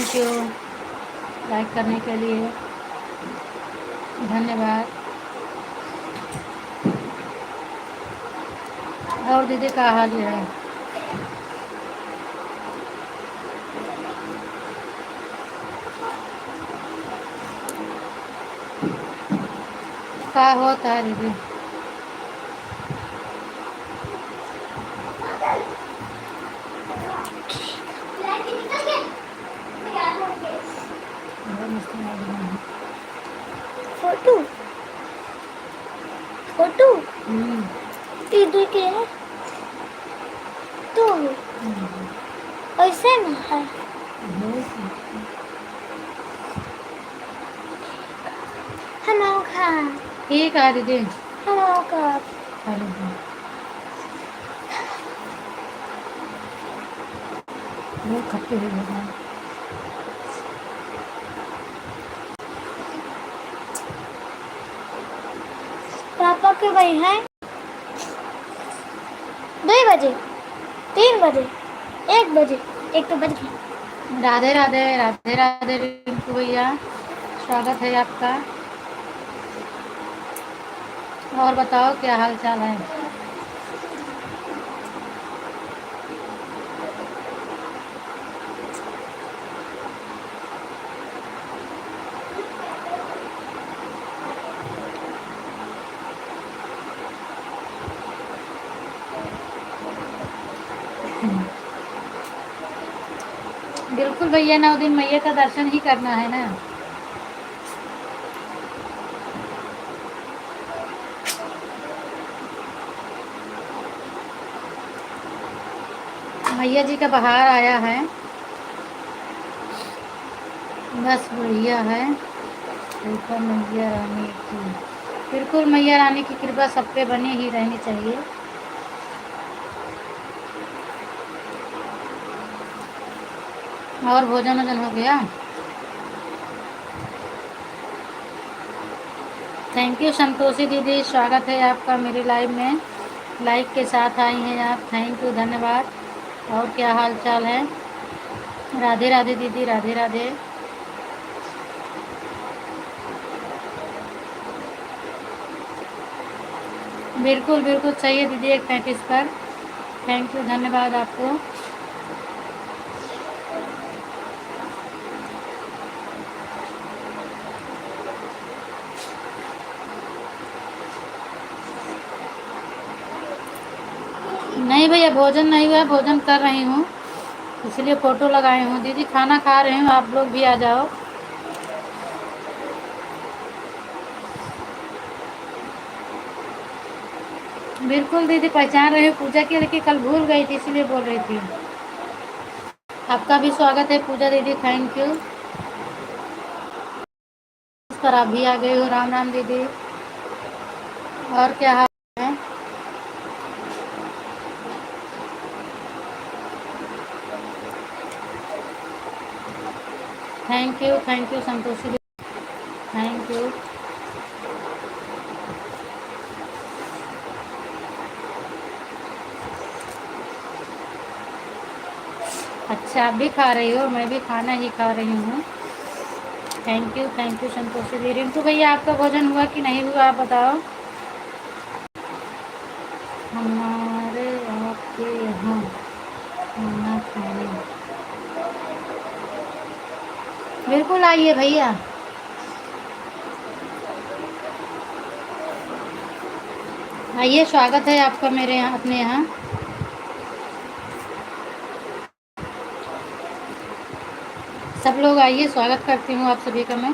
Thank you like करने के लिए, धन्यवाद। और दीदी का हाल है? क्या होता है दीदी? फोटो फोटो दीदी के तो ऐसे ना है। हम खा ठीक है दीदी। हम का वो खट्टे हुए हैं। पापा के भाई हैं 2 बजे 3 बजे 1 बजे 1 तो बज गए। राधे राधे राधे राधे रिंकू भैया, स्वागत है आपका। और बताओ क्या हाल चाल है? बिल्कुल भैया, 9 दिन मैया का दर्शन ही करना है ना। मैया जी का बहार आया है, बस बढ़िया है। कृपा मैया रानी की, बिल्कुल मैया रानी की कृपा सब पे बनी ही रहनी चाहिए। और भोजन वोजन हो गया? थैंक यू संतोषी दीदी, स्वागत है आपका मेरे लाइव में। लाइक के साथ आई हैं आप, थैंक यू, धन्यवाद। और क्या हाल चाल है? राधे राधे दीदी, राधे राधे। बिल्कुल बिल्कुल सही है दीदी, 1:35 पर। थैंक यू, धन्यवाद आपको। नहीं भैया, भोजन नहीं हुआ, भोजन कर रही हूँ, इसलिए फ़ोटो लगाई हूँ। दीदी खाना खा रही हूँ, आप लोग भी आ जाओ। बिल्कुल दीदी, पहचान रही हूँ पूजा की, लेकिन कल भूल गई थी इसलिए बोल रही थी। आपका भी स्वागत है पूजा दीदी, थैंक यू। इस पर आप भी आ गई हो, राम राम दीदी। और क्या हाल है? थैंक यू संतोषी दीदी, थैंक यू। अच्छा, आप भी खा रही हो? मैं भी खाना ही खा रही हूँ। थैंक यू संतोषी दीदी। रिंकू भैया, आपका भोजन हुआ कि नहीं हुआ, आप बताओ। हमारे आपके यहाँ खाना खाने बिल्कुल आइए भैया। आइए, स्वागत है आपका मेरे यहाँ, अपने यहाँ। सब लोग आइए, स्वागत करती हूँ आप सभी का मैं।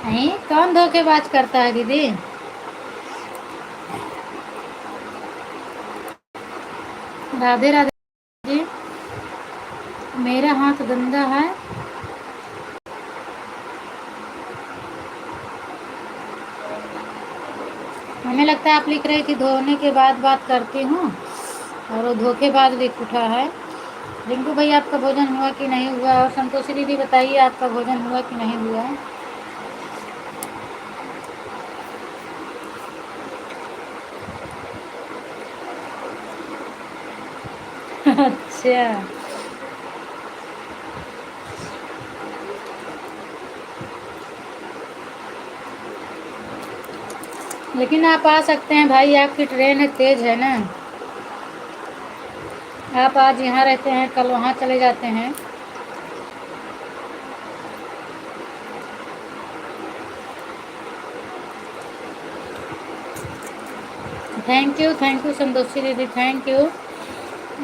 नहीं, कौन धोखेबाज करता है दीदी? राधे राधे जी। मेरा हाथ गंदा है? हमें लगता है आप लिख रही थी धोने के बाद बात करती हूँ, और वो धोखेबाज लिख उठा है। रिंकू भाई आपका भोजन हुआ कि नहीं हुआ? और संतोषी दीदी बताइए आपका भोजन हुआ कि नहीं हुआ? अच्छा, लेकिन आप आ सकते हैं भाई, आपकी ट्रेन है, तेज़ है ना। आप आज यहाँ रहते हैं, कल वहाँ चले जाते हैं। थैंक यू संतोषी दीदी, थैंक यू।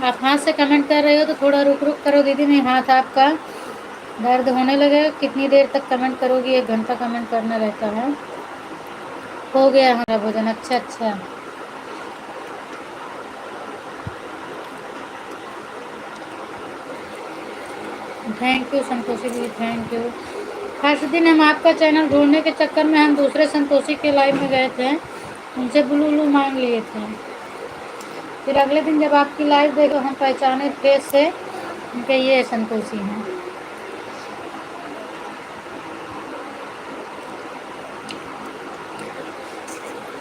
आप हाथ से कमेंट कर रहे हो तो थोड़ा रुक रुक करो दीदी, नहीं हाथ आपका दर्द होने लगे। कितनी देर तक कमेंट करोगी? 1 घंटा कमेंट करना रहता है। हो गया हमारा भोजन। अच्छा अच्छा, थैंक यू संतोषी दीदी, थैंक यू। फर्स्ट दिन हम आपका चैनल ढूंढने के चक्कर में हम दूसरे संतोषी के लाइव में गए थे, उनसे ब्लू ब्लू मांग लिए थे। फिर अगले दिन जब आपकी लाइव देखो हम पहचाने फेस से कि ये संतोषी हैं।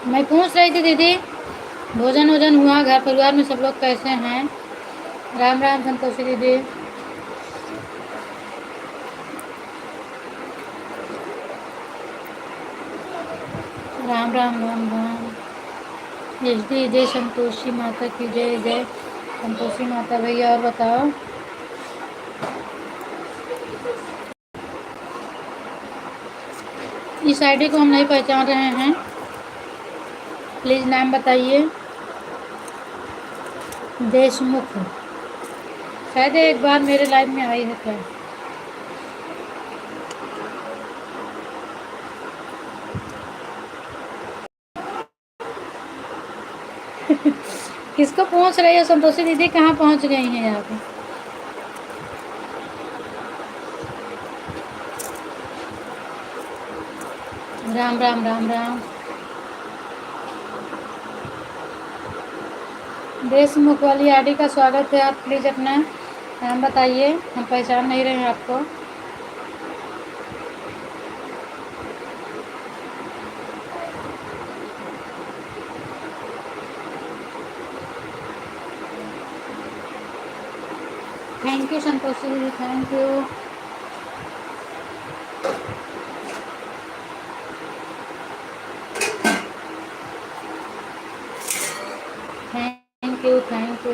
मैं पूछ रही थी दीदी भोजन वोजन हुआ? घर परिवार में सब लोग कैसे हैं? राम राम संतोषी दीदी। राम राम राम राम। एच डी जय संतोषी माता की जय, जय संतोषी माता। भैया और बताओ। इस आईडी को हम नहीं पहचान रहे हैं, प्लीज़ नाम बताइए। देशमुख, शायद एक बार मेरे लाइव में आई है क्या? किसको पहुंच रही हो संतोषी दीदी? कहाँ पहुंच गई हैं यहाँ पे? राम राम राम राम। देशमुख वाली आईडी का स्वागत है। आप प्लीज़ अपना नाम बताइए, हम पहचान नहीं रहे हैं आपको। थैंक यू संतोषी दीदी, thank you. Thank you thank you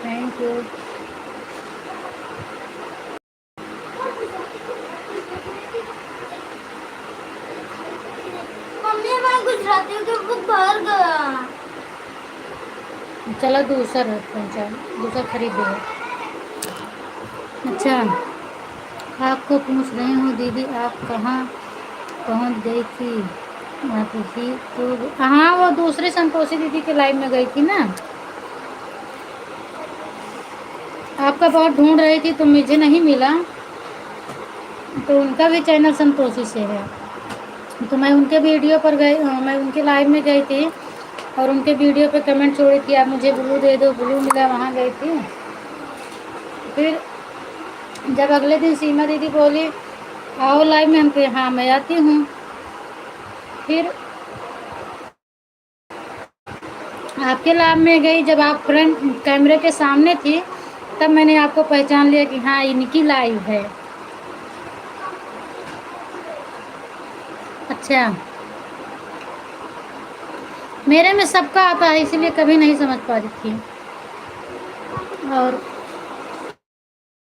thank you. Mummy मैं गुजराती के बुक बाहर गया। चलो दूसरा पहुँचा, दूसरा खरीद दो। अच्छा, आपको पूछ रही हूँ दीदी आप कहाँ पहुँच गई थी? आप ही तो, हाँ वो दूसरी संतोषी दीदी के लाइव में गई थी ना, आपका बहुत ढूंढ रही थी तो मुझे नहीं मिला। तो उनका भी चैनल संतोषी से है, तो मैं उनके वीडियो पर गई, मैं उनके लाइव में गई थी और उनके वीडियो पे कमेंट छोड़ी थी आप मुझे ब्लू दे दो, ब्लू मिला, वहाँ गई थी। फिर जब अगले दिन सीमा दीदी बोली आओ लाइव में, हम कहे हाँ मैं आती हूँ। फिर आपके लाइव में गई, जब आप फ्रंट कैमरे के सामने थी तब मैंने आपको पहचान लिया कि हाँ इनकी लाइव है। अच्छा, मेरे में सबका आता है इसलिए कभी नहीं समझ पा रही थी, और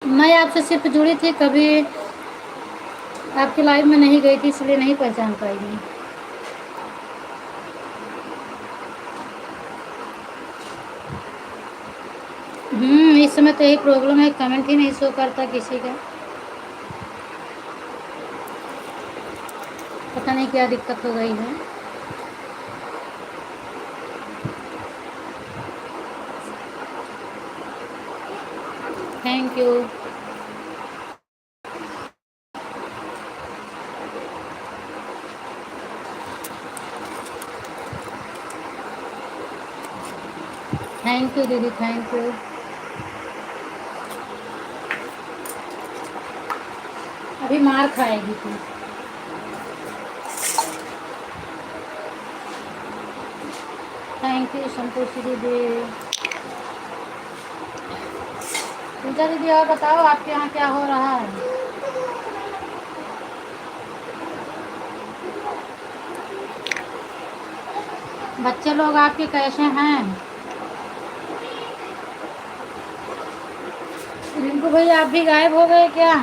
मैं आपसे सिर्फ जुड़ी थी, कभी आपके लाइव में नहीं गई थी इसलिए नहीं पहचान पाएगी। इस समय तो यही प्रॉब्लम है, कमेंट ही नहीं शो करता किसी का, पता नहीं क्या दिक्कत हो गई है। Thank you. थैंक यू दीदी, थैंक यू। अभी मार खाएगी तू। थैंक यू संतोषी दीदी। पूजा दीदी और बताओ आपके यहाँ क्या हो रहा है? बच्चे लोग आपके कैसे हैं? रिंकू भैया आप भी गायब हो गए क्या?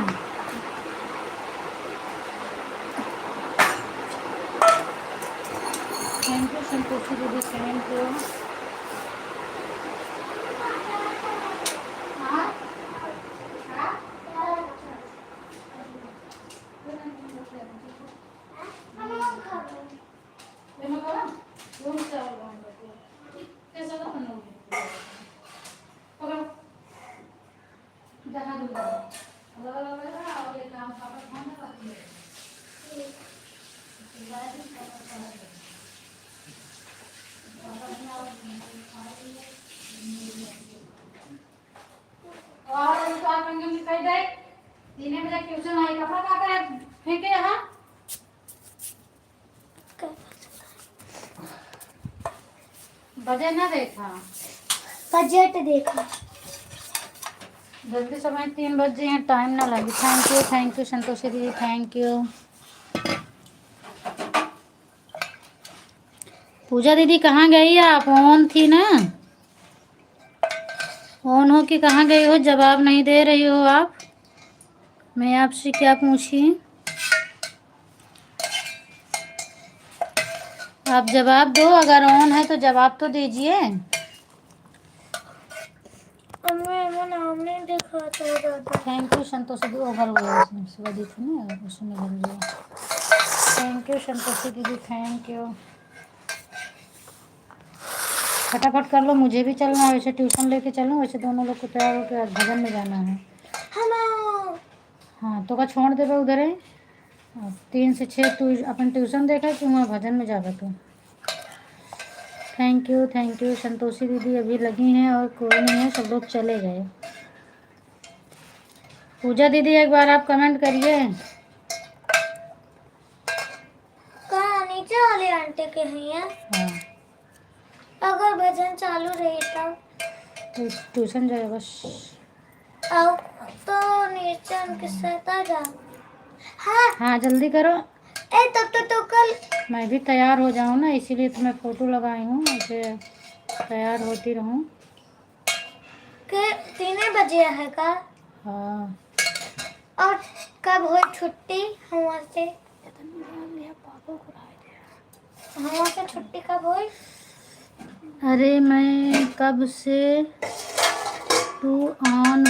थैंक यू संतोषी दीदी, थैंक यू। तीन बजे ट्यूशन आई, कपड़ा का करे फेंके यहाँ। बजे ना देखा, बजट देखा। जल्दी समय 3 बजे हैं, टाइम ना लगे। थैंक यू संतोषी दीदी, थैंक यू। पूजा दीदी कहाँ गई आप? ऑन थी ना, ऑन हो कि कहाँ गई हो? जवाब नहीं दे रही हो आप। मैं आपसे क्या पूछी? आप जवाब दो, अगर ऑन है तो जवाब तो दीजिए। नाम नहीं देखा था। थैंक यू संतोषी दीदी, ओवर गया सुबह दी थी ना, उसमें भर गया। थैंक यू संतोषी दीदी, थैंक यू। फटाफट कर लो, मुझे भी चलना है। वैसे ट्यूशन लेके चलूँ, वैसे दोनों लोग को तैयार होकर आज भजन में जाना है। हाँ तो का छोड़ देवे उधर है। 3 से 6 तू अपन ट्यूशन देखा कि वहाँ भजन में जाकर तू। थैंक यू संतोषी दीदी, अभी लगी हैं और कोई नहीं है, सब लोग चले गए। पूजा दीदी एक बार आप कमेंट करिए। कहाँ नीचे वाले आंटी के हैं? हाँ अगर भजन चालू रही तो ट्यूशन जाए बस। आओ तो नीचे उनके साथ आ जा। हाँ जल्दी करो। तब तो कल मैं भी तैयार हो जाऊँ ना, इसीलिए तो मैं फ़ोटो लगाई हूँ, ऐसे तैयार होती रहूँ। 3 बजे है का? हाँ। और कब हो छुट्टी वहाँ से? वहाँ से छुट्टी कब हो? अरे मैं कब से तू ऑन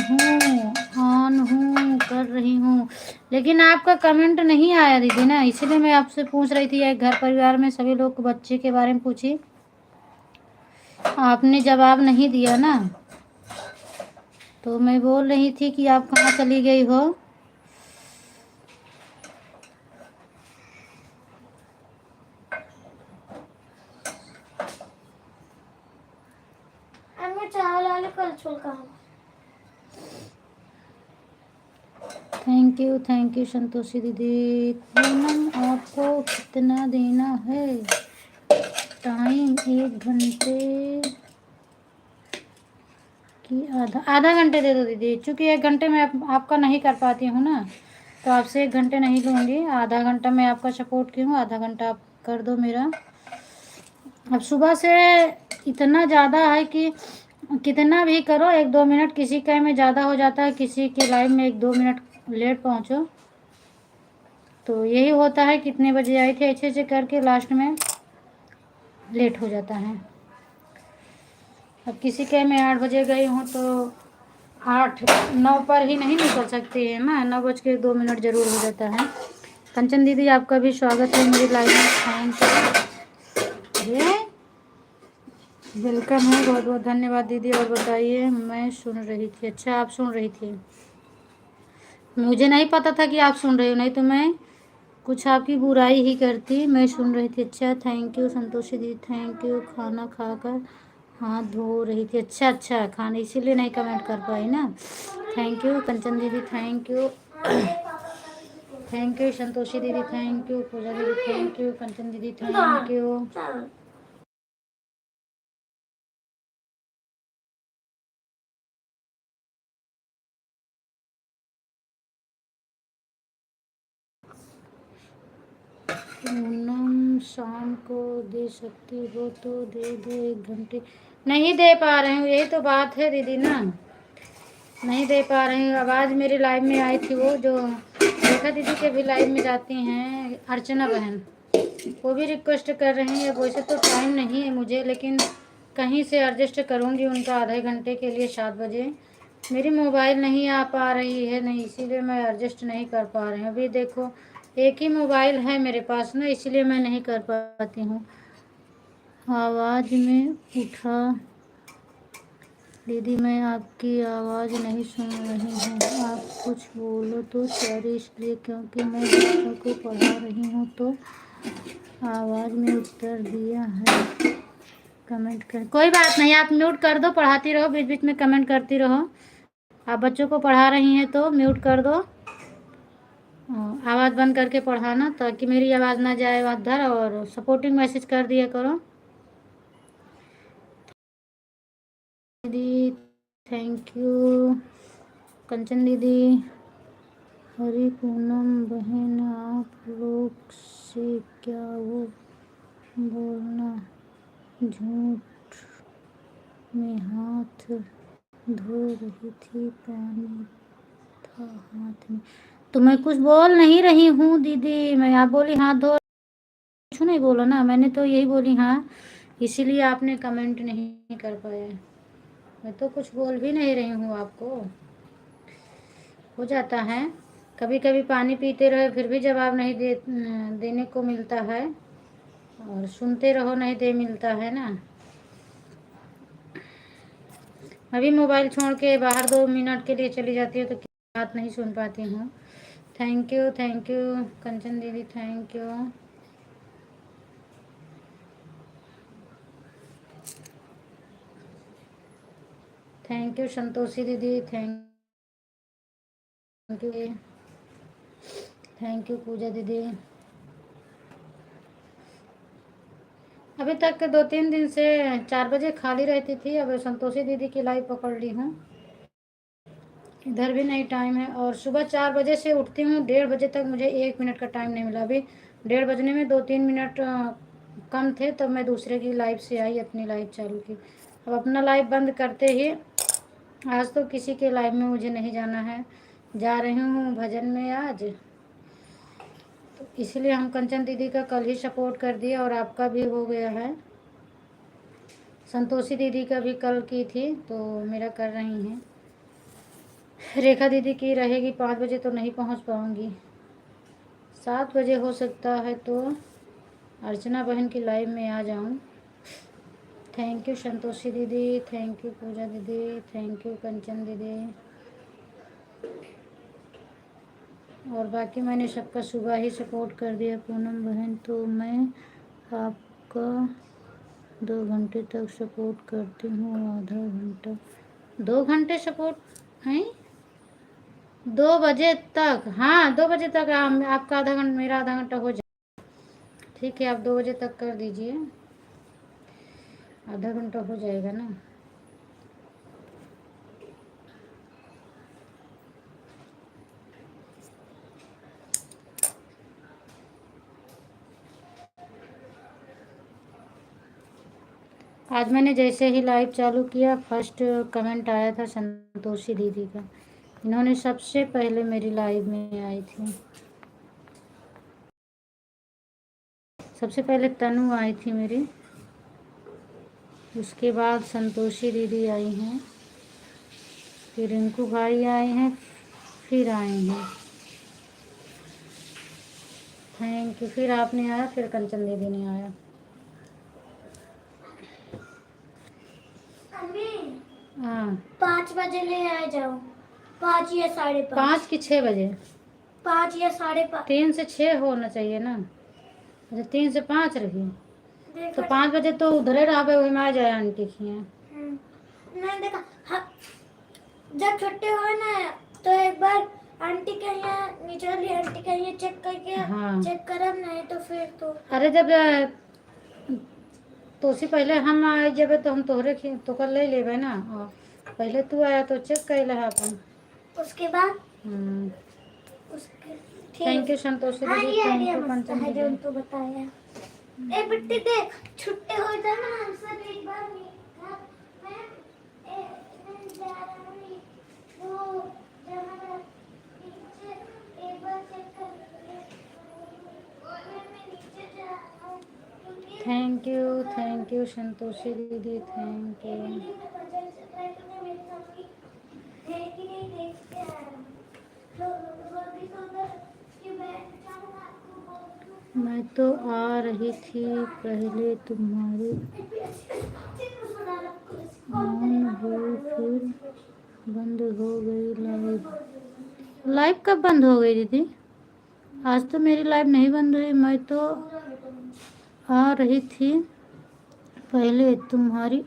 हूँ कर रही हूँ, लेकिन आपका कमेंट नहीं आया दीदी ना, इसीलिए मैं आपसे पूछ रही थी। एक घर परिवार में सभी लोग बच्चे के बारे में पूछी, आपने जवाब नहीं दिया ना, तो मैं बोल रही थी कि आप कहाँ चली गई हो। थैंक यू संतोषी दीदी। पूनम आपको कितना देना है टाइम? 1 घंटे कि आधा घंटे दे दो दीदी, क्योंकि 1 घंटे में आपका नहीं कर पाती हूँ ना, तो आपसे 1 घंटे नहीं लूँगी। आधा घंटा मैं आपका सपोर्ट की हूँ, आधा घंटा आप कर दो मेरा। अब सुबह से इतना ज़्यादा है कि कितना भी करो, 1-2 मिनट किसी का में ज़्यादा हो जाता है, किसी के लाइव में 1-2 मिनट लेट पहुँचो, तो यही होता है। कितने बजे आई थी, अच्छे करके लास्ट में लेट हो जाता है। अब किसी के मैं 8 बजे गई हूँ तो 8-9 पर ही नहीं निकल सकती है ना, 9:02 ज़रूर हो जाता है। कंचन दीदी आपका भी स्वागत है मेरी लाइव में, थैंक यू, वेलकम है, बहुत बहुत धन्यवाद दीदी। और बताइए, मैं सुन रही थी। अच्छा आप सुन रही थी, मुझे नहीं पता था कि आप सुन रही हो, नहीं तो मैं कुछ आपकी बुराई ही करती। मैं सुन रही थी। अच्छा थैंक यू संतोषी दीदी, थैंक यू। खाना खाकर हाथ धो रही थी। अच्छा अच्छा, खाने इसीलिए नहीं कमेंट कर पाई ना। थैंक यू कंचन दीदी, thank you. Thank you Santoshi दीदी, थैंक यू पूजा दीदी, थैंक यू कंचन दीदी, थैंक यू। पूनम शाम को दे सकती हो तो दे दो, 1 घंटे नहीं दे पा रही हूँ, यही तो बात है दीदी ना, नहीं दे पा रही हूँ। आवाज़ मेरी लाइव में आई थी, वो जो रेखा दीदी के भी लाइव में जाती हैं, अर्चना बहन, वो भी रिक्वेस्ट कर रही हैं। वैसे तो टाइम नहीं है मुझे, लेकिन कहीं से एडजस्ट करूँगी उनका आधे घंटे के लिए 7 बजे। मेरी मोबाइल नहीं आ पा रही है, नहीं इसीलिए मैं एडजस्ट नहीं कर पा रही हूँ। अभी देखो एक ही मोबाइल है मेरे पास ना, इसलिए मैं नहीं कर पाती हूँ। आवाज़ में उठा दीदी, मैं आपकी आवाज़ नहीं सुन रही हूँ, आप कुछ बोलो तो। सॉरी, इसलिए क्योंकि मैं बच्चों को पढ़ा रही हूँ तो आवाज़ में उत्तर दिया है। कमेंट कर, कोई बात नहीं, आप म्यूट कर दो, पढ़ाती रहो, बीच बीच में कमेंट करती रहो। आप बच्चों को पढ़ा रही हैं तो म्यूट कर दो, आवाज़ बंद करके पढ़ाना, ताकि मेरी आवाज़ ना जाए उधर, और सपोर्टिंग मैसेज कर दिया करो। दीदी थैंक यू कंचन दीदी। हरी पूनम बहन, आप लोग से क्या वो बोलना, झूठ में हाथ धो रही थी, पानी था हाथ में। तो मैं कुछ बोल नहीं रही हूँ दीदी, मैं आप बोली हाथ धो, कुछ नहीं बोला ना, मैंने तो यही बोली हाँ, इसीलिए आपने कमेंट नहीं कर पाया। मैं तो कुछ बोल भी नहीं रही हूँ आपको। हो जाता है कभी कभी, पानी पीते रहे फिर भी जवाब नहीं देने को मिलता है, और सुनते रहो नहीं दे मिलता है ना। अभी मोबाइल छोड़ के बाहर 2 मिनट के लिए चली जाती हूँ तो बात नहीं सुन पाती हूँ। थैंक यू कंचन दीदी, thank you. Thank you Santoshi दीदी, थैंक यू। थैंक यू पूजा दीदी। अभी तक 2-3 दिन से 4 बजे खाली रहती थी, अब संतोषी दीदी की लाइव पकड़ ली हूँ। इधर भी नहीं टाइम है, और सुबह 4 बजे से उठती हूँ, 1:30 बजे तक मुझे 1 मिनट का टाइम नहीं मिला। अभी 1:30 बजने में 2-3 मिनट कम थे, तब मैं दूसरे की लाइव से आई, अपनी लाइव चालू की। अब अपना लाइव बंद करते ही, आज तो किसी के लाइव में मुझे नहीं जाना है, जा रही हूँ भजन में आज, तो इसलिए हम कंचन दीदी का कल ही सपोर्ट कर दिया, और आपका भी हो गया है। संतोषी दीदी का भी कल की थी, तो मेरा कर रही हैं। रेखा दीदी की रहेगी 5 बजे, तो नहीं पहुंच पाऊंगी। 7 बजे हो सकता है तो अर्चना बहन की लाइव में आ जाऊं। थैंक यू संतोषी दीदी, थैंक यू पूजा दीदी, थैंक यू कंचन दीदी। और बाकी मैंने सबका सुबह ही सपोर्ट कर दिया पूनम बहन, तो मैं आपका 2 घंटे तक सपोर्ट करती हूँ, आधा घंटा 2 घंटे सपोर्ट हैं, 2 बजे तक, हाँ 2 बजे तक आपका आधा घंटा, मेरा आधा घंटा हो जाए। ठीक है, आप 2 बजे तक कर दीजिए, आधा घंटा हो जाएगा ना। आज मैंने जैसे ही लाइव चालू किया, फर्स्ट कमेंट आया था संतोषी दीदी का, इन्होंने सबसे पहले मेरी लाइव में आई थी। सबसे पहले तनु आई थी मेरी, उसके बाद संतोषी दीदी आई हैं, फिर रिंकू भाई आए हैं, फिर आए हैं, थैंक यू, फिर आपने आया, फिर कंचन दीदी ने आया। हाँ 5 बजे ले आ जाओ, 5 या 5:30, 5 कि 6 बजे, 5 या 5:30, 3 से 6 होना चाहिए ना। अच्छा 3 से 5 रही, तो 5 बजे तो उधरे रहे वही में आ जाए आंटी की यहाँ। नहीं देखा हाँ, जब छुट्टी हो ना तो एक बार आंटी के यहाँ नीचे वाली आंटी के यहाँ चेक करके हाँ। चेक करब नहीं तो फिर तो अरे जब तो उससे पहले हम आए जब तो हम तोहरे तो कर ले लेबे ना। और पहले तू आया तो चेक कर ले अपन। उसके बाद उसके थैंक यू संतोषी हाँ, दीदी, ये थैंक आइडिया यू मस्त कंचन है जो दीदी। उनको बताया। ए बिट्टी देख छुट्टी हो जाए ना हम सब एक बार मैं जा रहा हूँ वो जहाँ नीचे एक बार चेक कर मैं नीचे जा रहा हूँ क्योंकि थैंक यू संतोषी दीदी, थैंक यू। मैं तो आ रही थी पहले तुम्हारी ऑन हुई फिर बंद हो गई लाइव। लाइव कब बंद हो गई दीदी? आज तो मेरी लाइव नहीं बंद हुई। मैं तो आ रही थी पहले तुम्हारी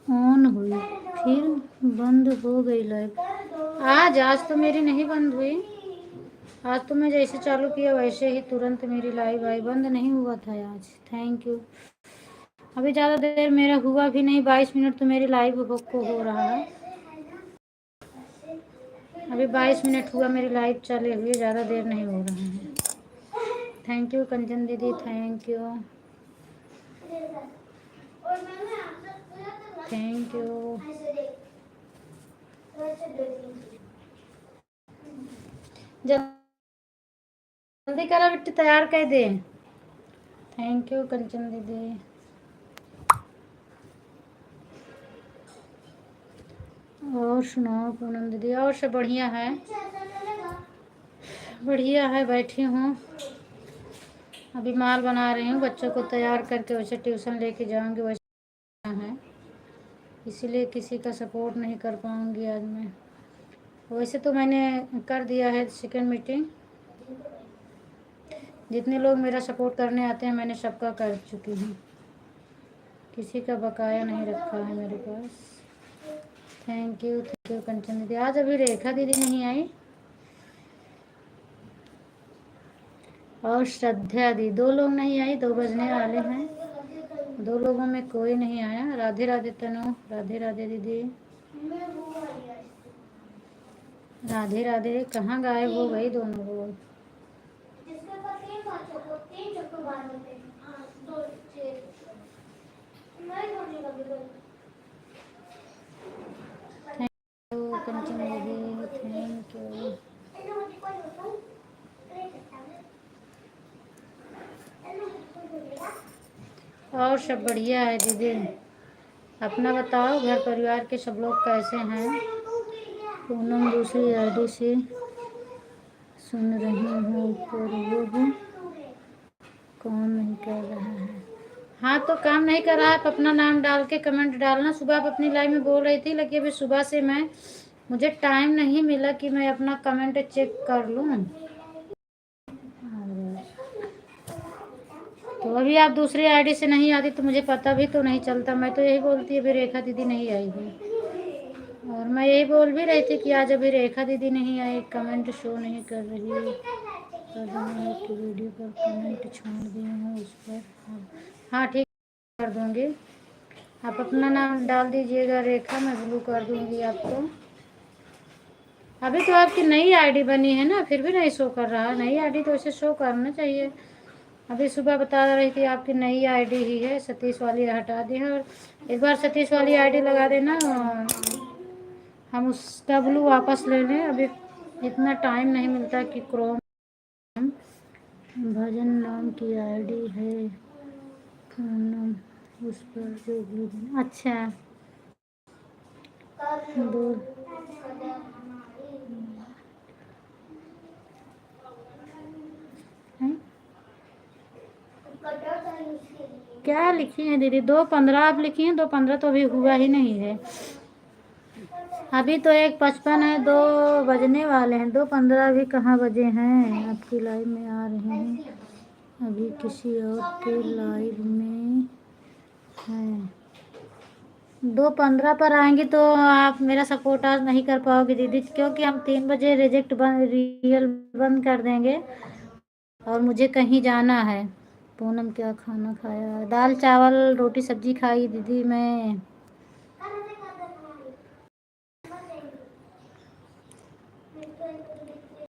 ऑन हुई फिर बंद हो गई लाइव। आज तो मेरी नहीं बंद हुई। आज तो मैं जैसे चालू किया वैसे ही तुरंत मेरी लाइव आई, बंद नहीं हुआ था आज। Thank you. अभी ज़्यादा देर मेरा हुआ भी नहीं, 22 मिनट तो मेरी लाइव को हो रहा है। अभी 22 मिनट हुआ मेरी लाइव चले हुए, ज़्यादा देर नहीं हो रहा है। थैंक यू कंचन दीदी, थैंक यू थैंक यू। जल्दी करा बेटी, तैयार कर दे। थैंक यू कंचन दीदी। और सुनाओ पूनम दीदी? और सब बढ़िया है, बढ़िया है। बैठी हूँ, अभी माल बना रही हूँ, बच्चों को तैयार करके वैसे ट्यूशन लेके जाऊँगी वैसे है, इसीलिए किसी का सपोर्ट नहीं कर पाऊँगी आज मैं। वैसे तो मैंने कर दिया है सेकंड मीटिंग, जितने लोग मेरा सपोर्ट करने आते हैं मैंने सबका कर चुकी हूँ, किसी का बकाया नहीं रखा है मेरे पास। थैंक यू कंचन दीदी। आज अभी रेखा दीदी नहीं आई और श्रद्धा दी, 2 लोग नहीं आई, 2 बजने वाले हैं। 2 लोगों में कोई नहीं आया। राधे राधे तनु, राधे राधे दीदी, राधे राधे। कहाँ गायब हो गई दोनों लोग? कंचन दीदी थैंक यू। और सब बढ़िया है दीदी, अपना बताओ, घर परिवार के सब लोग कैसे हैं? पूनम दूसरी आईडी से सुन रही हूँ पर वो भी काम नहीं कर रहा है। हाँ तो काम नहीं कर रहा है, आप अपना नाम डाल के कमेंट डालना। सुबह आप अपनी लाइव में बोल रही थी, लेकिन अभी सुबह से मुझे टाइम नहीं मिला कि मैं अपना कमेंट चेक कर लूँ। तो अभी आप दूसरी आईडी से नहीं आती तो मुझे पता भी तो नहीं चलता। मैं तो यही बोलती अभी रेखा दीदी नहीं आई है, और मैं यही बोल भी रही थी कि आज अभी रेखा दीदी नहीं आई, कमेंट शो नहीं कर रही। आपकी वीडियो पर कमेंट छोड़ दिए हूँ उस पर। हाँ ठीक कर दूँगी, आप अपना नाम डाल दीजिएगा रेखा, मैं ब्लू कर दूँगी आपको। अभी तो आपकी नई आईडी बनी है ना, फिर भी नहीं शो कर रहा। नई आईडी तो ऐसे शो करना चाहिए। अभी सुबह बता रही थी आपकी नई आईडी ही है, सतीश वाली हटा दी है, और एक बार सतीश वाली आईडी लगा देना, हम उसका ब्लू वापस ले लें। अभी इतना टाइम नहीं मिलता कि क्रोम। भजन नाम की आईडी है पूनम, उस पर जो ब्लू। अच्छा दो क्या लिखी है दीदी? 2:15 आप लिखी हैं, 2:15 तो अभी हुआ ही नहीं है। अभी तो 1:55 है, 2 बजने वाले हैं। 2:15 भी कहाँ बजे हैं? आपकी लाइव में आ रहे हैं, अभी किसी और के लाइव में हैं। 2:15 पर आएंगी तो आप मेरा सपोर्ट आज नहीं कर पाओगे दीदी, क्योंकि हम 3 बजे रिजेक्ट रियल बंद कर देंगे और मुझे कहीं जाना है। पूनम क्या खाना खाया? दाल चावल रोटी सब्जी खाई दीदी मैं।